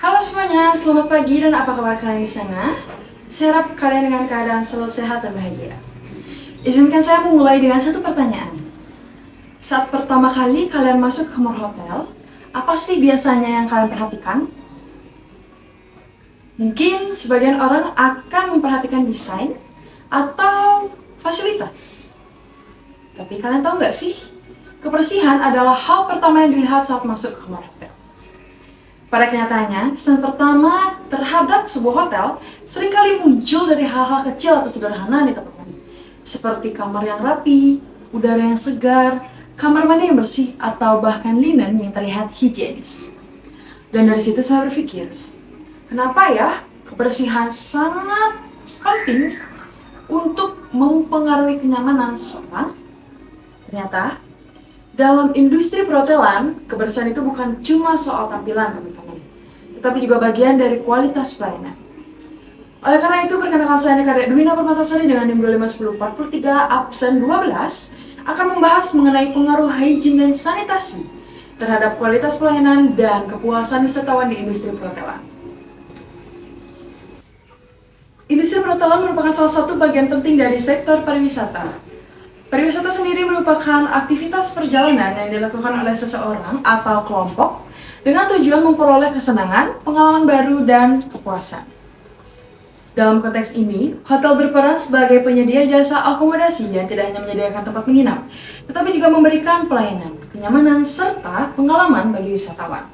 Halo semuanya, selamat pagi dan apa kabar kalian di sana? Saya harap kalian dengan keadaan selalu sehat dan bahagia. Izinkan saya memulai dengan satu pertanyaan. Saat pertama kali kalian masuk ke kamar hotel, apa sih biasanya yang kalian perhatikan? Mungkin sebagian orang akan memperhatikan desain atau fasilitas. Tapi kalian tahu nggak sih, kebersihan adalah hal pertama yang dilihat saat masuk ke kamar hotel. Pada kenyataannya, kesan pertama terhadap sebuah hotel seringkali muncul dari hal-hal kecil atau sederhana nih teman-teman. Seperti kamar yang rapi, udara yang segar, kamar mandi yang bersih, atau bahkan linen yang terlihat higienis. Dan dari situ saya berpikir, kenapa ya kebersihan sangat penting untuk mempengaruhi kenyamanan seseorang? Ternyata, dalam industri perhotelan, kebersihan itu bukan cuma soal tampilan teman-teman, tetapi juga bagian dari kualitas pelayanan. Oleh karena itu, perkenalkan saya Nikadek Dumina Permatasari dengan NIM 25143 absen 12 akan membahas mengenai pengaruh hygiene dan sanitasi terhadap kualitas pelayanan dan kepuasan wisatawan di industri perhotelan. Industri perhotelan merupakan salah satu bagian penting dari sektor pariwisata. Pariwisata sendiri merupakan aktivitas perjalanan yang dilakukan oleh seseorang atau kelompok dengan tujuan memperoleh kesenangan, pengalaman baru, dan kepuasan. Dalam konteks ini, hotel berperan sebagai penyedia jasa akomodasi yang tidak hanya menyediakan tempat menginap, tetapi juga memberikan pelayanan, kenyamanan, serta pengalaman bagi wisatawan.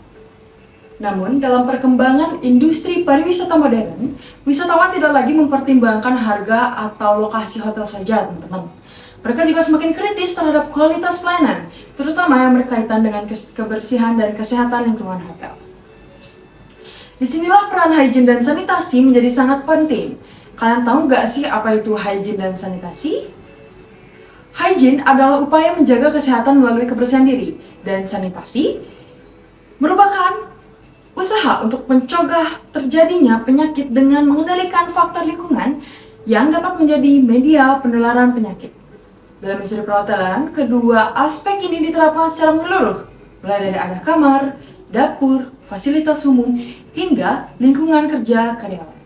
Namun, dalam perkembangan industri pariwisata modern, wisatawan tidak lagi mempertimbangkan harga atau lokasi hotel saja, teman-teman. Mereka juga semakin kritis terhadap kualitas pelayanan, terutama yang berkaitan dengan kebersihan dan kesehatan lingkungan hotel. Disinilah peran hygiene dan sanitasi menjadi sangat penting. Kalian tahu nggak sih apa itu hygiene dan sanitasi? Hygiene adalah upaya menjaga kesehatan melalui kebersihan diri, dan sanitasi merupakan usaha untuk mencegah terjadinya penyakit dengan mengendalikan faktor lingkungan yang dapat menjadi media penularan penyakit. Dalam industri perhotelan, kedua aspek ini diterapkan secara menyeluruh, mulai dari ada kamar, dapur, fasilitas umum, hingga lingkungan kerja karyawan.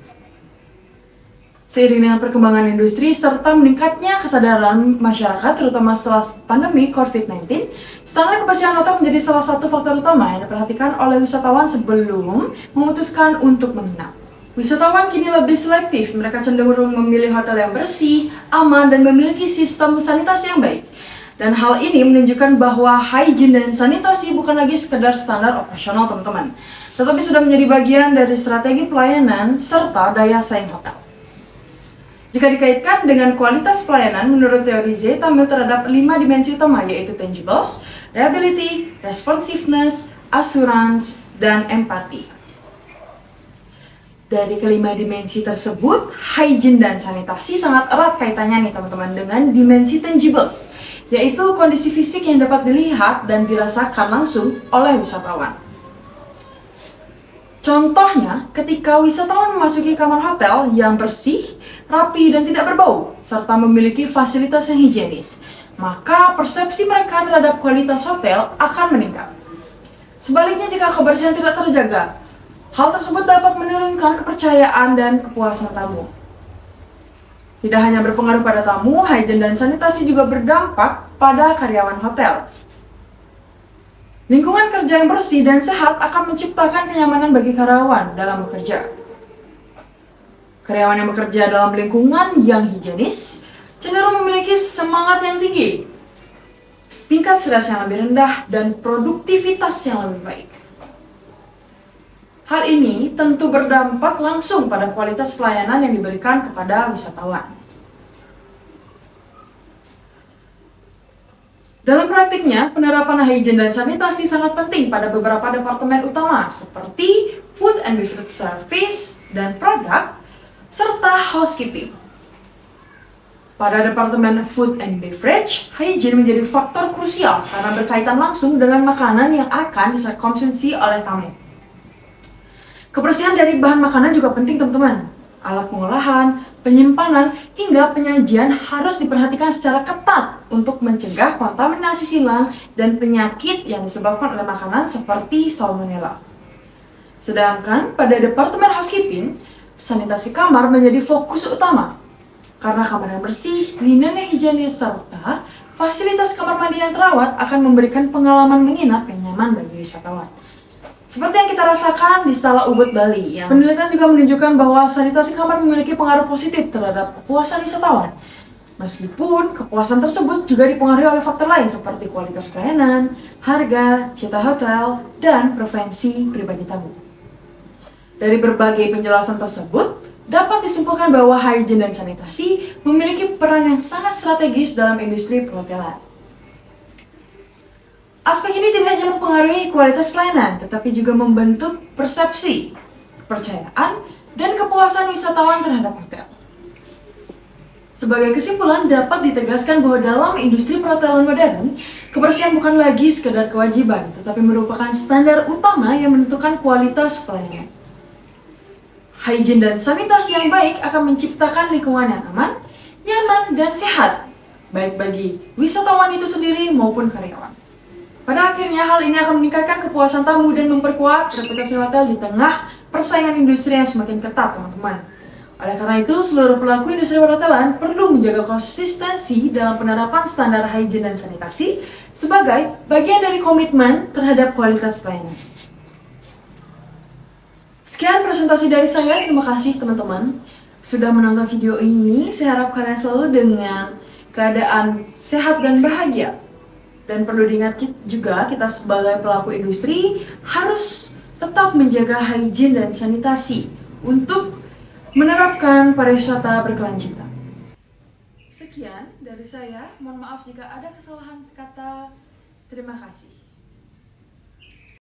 Seiring dengan perkembangan industri serta meningkatnya kesadaran masyarakat, terutama setelah pandemi COVID-19, standar kebersihan hotel menjadi salah satu faktor utama yang diperhatikan oleh wisatawan sebelum memutuskan untuk menginap. Wisatawan kini lebih selektif, mereka cenderung memilih hotel yang bersih, aman, dan memiliki sistem sanitasi yang baik. Dan hal ini menunjukkan bahwa hygiene dan sanitasi bukan lagi sekedar standar operasional teman-teman, tetapi sudah menjadi bagian dari strategi pelayanan serta daya saing hotel. Jika dikaitkan dengan kualitas pelayanan, menurut teori Z tampil terhadap 5 dimensi utama, yaitu tangibles, reliability, responsiveness, assurance, dan empati. Dari kelima dimensi tersebut, hygiene dan sanitasi sangat erat kaitannya nih teman-teman dengan dimensi tangibles, yaitu kondisi fisik yang dapat dilihat dan dirasakan langsung oleh wisatawan. Contohnya, ketika wisatawan memasuki kamar hotel yang bersih, rapi, dan tidak berbau, serta memiliki fasilitas yang higienis, maka persepsi mereka terhadap kualitas hotel akan meningkat. Sebaliknya, jika kebersihan tidak terjaga, hal tersebut dapat menurunkan kepercayaan dan kepuasan tamu. Tidak hanya berpengaruh pada tamu, hygiene dan sanitasi juga berdampak pada karyawan hotel. Lingkungan kerja yang bersih dan sehat akan menciptakan kenyamanan bagi karyawan dalam bekerja. Karyawan yang bekerja dalam lingkungan yang higienis cenderung memiliki semangat yang tinggi, tingkat stres yang lebih rendah, dan produktivitas yang lebih baik. Hal ini tentu berdampak langsung pada kualitas pelayanan yang diberikan kepada wisatawan. Dalam praktiknya, penerapan hygiene dan sanitasi sangat penting pada beberapa departemen utama seperti food and beverage service dan produk, serta housekeeping. Pada departemen food and beverage, hygiene menjadi faktor krusial karena berkaitan langsung dengan makanan yang akan dikonsumsi oleh tamu. Kebersihan dari bahan makanan juga penting teman-teman. Alat pengolahan, penyimpanan, hingga penyajian harus diperhatikan secara ketat untuk mencegah kontaminasi silang dan penyakit yang disebabkan oleh makanan seperti salmonella. Sedangkan pada Departemen Housekeeping, sanitasi kamar menjadi fokus utama. Karena kamar yang bersih, linen yang higienis, serta fasilitas kamar mandi yang terawat akan memberikan pengalaman menginap yang nyaman bagi wisatawan. Seperti yang kita rasakan di Stala Ubud, Bali, yang penelitian juga menunjukkan bahwa sanitasi kamar memiliki pengaruh positif terhadap kepuasan wisatawan. Meskipun kepuasan tersebut juga dipengaruhi oleh faktor lain seperti kualitas pelayanan, harga, cita hotel, dan preferensi pribadi tamu. Dari berbagai penjelasan tersebut, dapat disimpulkan bahwa hygiene dan sanitasi memiliki peran yang sangat strategis dalam industri perhotelan. Aspek ini tidak hanya mempengaruhi kualitas pelayanan, tetapi juga membentuk persepsi, kepercayaan, dan kepuasan wisatawan terhadap hotel. Sebagai kesimpulan, dapat ditegaskan bahwa dalam industri perhotelan modern, kebersihan bukan lagi sekedar kewajiban, tetapi merupakan standar utama yang menentukan kualitas pelayanan. Hygiene dan sanitasi yang baik akan menciptakan lingkungan yang aman, nyaman, dan sehat, baik bagi wisatawan itu sendiri maupun karyawan. Pada akhirnya, hal ini akan meningkatkan kepuasan tamu dan memperkuat reputasi hotel di tengah persaingan industri yang semakin ketat, teman-teman. Oleh karena itu, seluruh pelaku industri perhotelan perlu menjaga konsistensi dalam penerapan standar hygiene dan sanitasi sebagai bagian dari komitmen terhadap kualitas pelayanan. Sekian presentasi dari saya, terima kasih teman-teman sudah menonton video ini. Saya harap kalian selalu dengan keadaan sehat dan bahagia. Dan perlu diingat juga, kita sebagai pelaku industri harus tetap menjaga hygiene dan sanitasi untuk menerapkan pariwisata berkelanjutan. Sekian dari saya, mohon maaf jika ada kesalahan kata. Terima kasih.